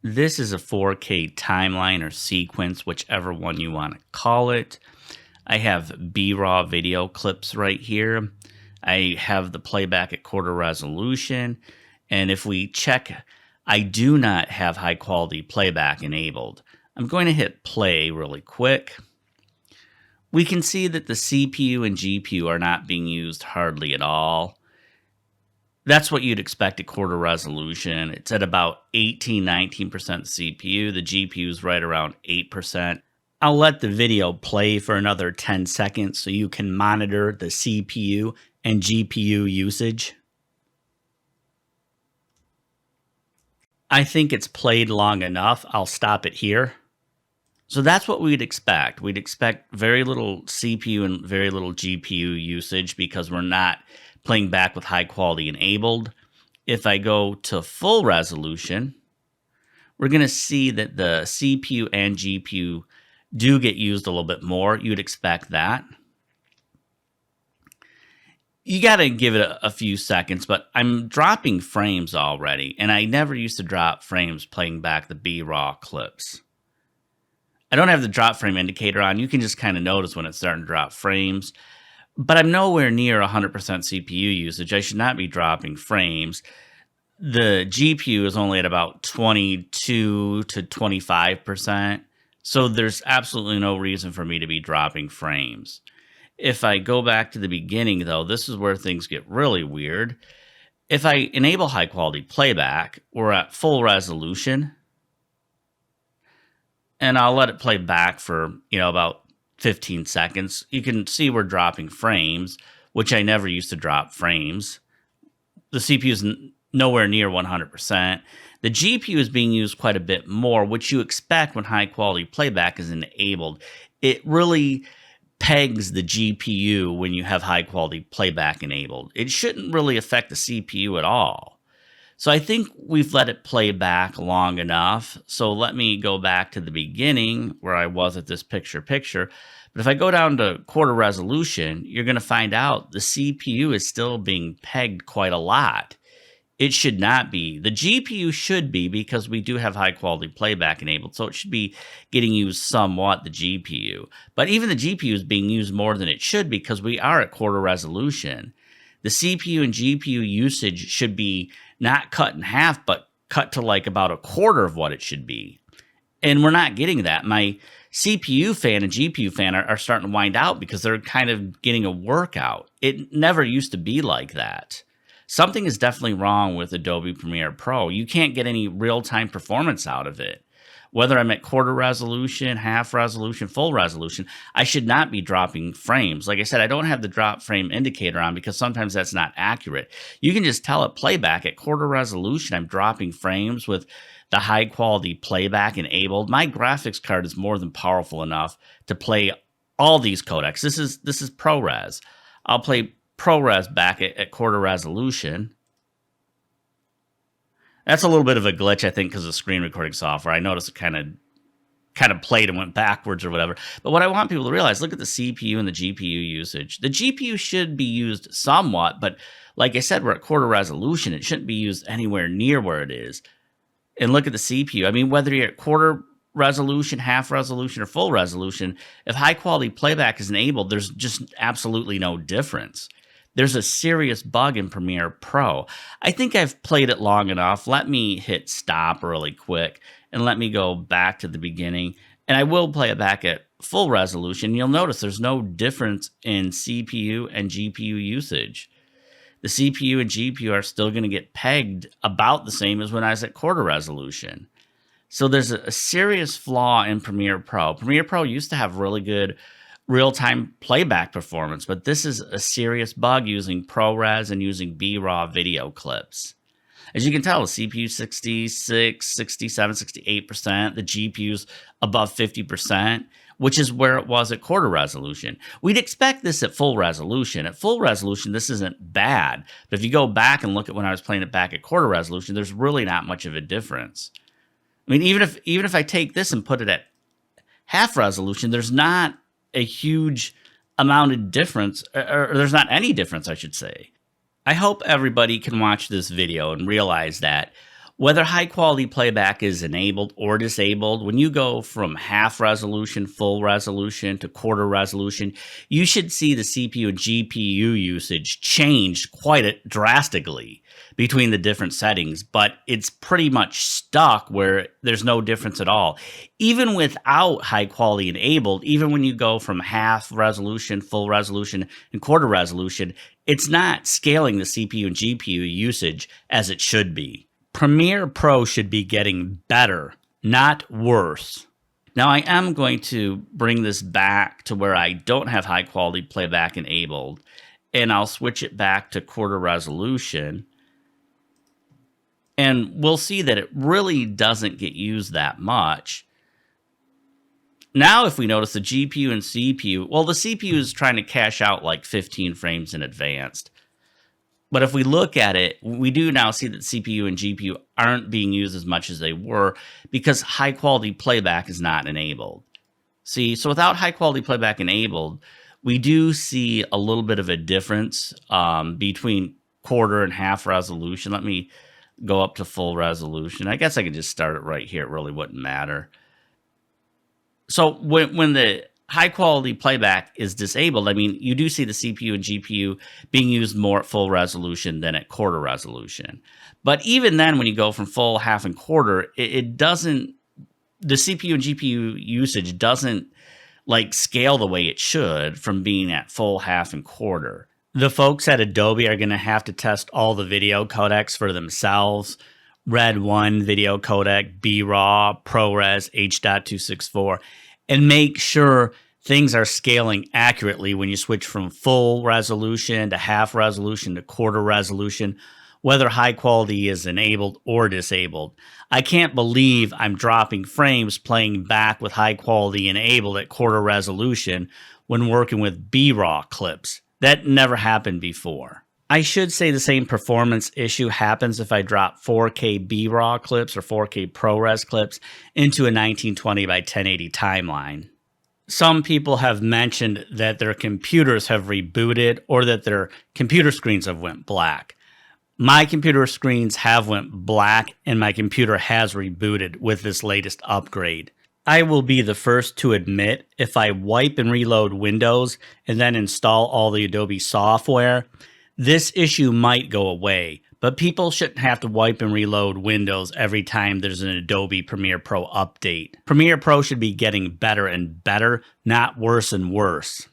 This is a 4K timeline or sequence, whichever one you want to call it. I have B-raw video clips right here. I have the playback at quarter resolution. And if we check, I do not have high quality playback enabled. I'm going to hit play really quick. We can see that the CPU and GPU are not being used hardly at all. That's what you'd expect at quarter resolution. It's at about 18-19% CPU. The GPU is right around 8%. I'll let the video play for another 10 seconds so you can monitor the CPU and GPU usage. I think it's played long enough. I'll stop it here. So that's what we'd expect. We'd expect very little CPU and very little GPU usage because we're not playing back with high quality enabled. If I go to full resolution, we're going to see that the CPU and GPU do get used a little bit more. You'd expect that. You got to give it a few seconds, but I'm dropping frames already, and I never used to drop frames playing back the B-raw clips. I don't have the drop frame indicator on. You can just kind of notice when it's starting to drop frames, but I'm nowhere near 100% CPU usage. I should not be dropping frames. The GPU is only at about 22 to 25%, so there's absolutely no reason for me to be dropping frames. If I go back to the beginning, though, this is where things get really weird. If I enable high quality playback, we're at full resolution, and I'll let it play back for, about 15 seconds. You can see we're dropping frames, which I never used to drop frames. The CPU is nowhere near 100%. The GPU is being used quite a bit more, which you expect when high quality playback is enabled. It really pegs the GPU when you have high quality playback enabled. It shouldn't really affect the CPU at all. So I think we've let it play back long enough. So let me go back to the beginning where I was at this picture. But if I go down to quarter resolution, you're going to find out the CPU is still being pegged quite a lot. It should not be. The GPU should be because we do have high quality playback enabled. So it should be getting used somewhat, the GPU. But even the GPU is being used more than it should because we are at quarter resolution. The CPU and GPU usage should be not cut in half, but cut to like about a quarter of what it should be. And we're not getting that. My CPU fan and GPU fan are starting to wind out because they're kind of getting a workout. It never used to be like that. Something is definitely wrong with Adobe Premiere Pro. You can't get any real-time performance out of it. Whether I'm at quarter resolution, half resolution, full resolution, I should not be dropping frames. Like I said, I don't have the drop frame indicator on because sometimes that's not accurate. You can just tell it playback at quarter resolution. I'm dropping frames with the high quality playback enabled. My graphics card is more than powerful enough to play all these codecs. This is ProRes. I'll play ProRes back at quarter resolution. That's a little bit of a glitch, I think, because of screen recording software. I noticed it kind of played and went backwards or whatever. But what I want people to realize, look at the CPU and the GPU usage. The GPU should be used somewhat, but like I said, we're at quarter resolution. It shouldn't be used anywhere near where it is. And look at the CPU. I mean, whether you're at quarter resolution, half resolution, or full resolution, if high quality playback is enabled, there's just absolutely no difference. There's a serious bug in Premiere Pro. I think I've played it long enough. Let me hit stop really quick and let me go back to the beginning. And I will play it back at full resolution. You'll notice there's no difference in CPU and GPU usage. The CPU and GPU are still going to get pegged about the same as when I was at quarter resolution. So there's a serious flaw in Premiere Pro. Premiere Pro used to have really good real-time playback performance, but this is a serious bug using ProRes and using B-raw video clips. As you can tell, the CPU 66, 67, 68%, the GPU's above 50%, which is where it was at quarter resolution. We'd expect this at full resolution. At full resolution, this isn't bad, but if you go back and look at when I was playing it back at quarter resolution, there's really not much of a difference. I mean, even if I take this and put it at half resolution, there's not a huge amount of difference, or there's not any difference, I should say. I hope everybody can watch this video and realize that Whether high quality playback is enabled or disabled, when you go from half resolution, full resolution to quarter resolution, you should see the CPU and GPU usage change drastically between the different settings, but it's pretty much stuck where there's no difference at all. Even without high quality enabled, even when you go from half resolution, full resolution, and quarter resolution, it's not scaling the CPU and GPU usage as it should be. Premiere Pro should be getting better, not worse. Now I am going to bring this back to where I don't have high quality playback enabled, and I'll switch it back to quarter resolution. And we'll see that it really doesn't get used that much. Now if we notice the GPU and CPU, well, the CPU is trying to cache out like 15 frames in advance. But if we look at it, we do now see that CPU and GPU aren't being used as much as they were because high quality playback is not enabled. See, so without high quality playback enabled, we do see a little bit of a difference between quarter and half resolution. Let me go up to full resolution. I guess I could just start it right here. It really wouldn't matter. So when the high quality playback is disabled, I mean, you do see the CPU and GPU being used more at full resolution than at quarter resolution. But even then, when you go from full, half, and quarter, it doesn't, the CPU and GPU usage doesn't like scale the way it should from being at full, half, and quarter. The folks at Adobe are going to have to test all the video codecs for themselves. Red 1 video codec, BRAW, ProRes, H.264, and make sure things are scaling accurately when you switch from full resolution to half resolution to quarter resolution, whether high quality is enabled or disabled. I can't believe I'm dropping frames playing back with high quality enabled at quarter resolution when working with BRAW clips. That never happened before. I should say the same performance issue happens if I drop 4K BRAW clips or 4K ProRes clips into a 1920 by 1080 timeline. Some people have mentioned that their computers have rebooted or that their computer screens have went black. My computer screens have went black and my computer has rebooted with this latest upgrade. I will be the first to admit if I wipe and reload Windows and then install all the Adobe software, this issue might go away, but people shouldn't have to wipe and reload Windows every time there's an Adobe Premiere Pro update. Premiere Pro should be getting better and better, not worse and worse.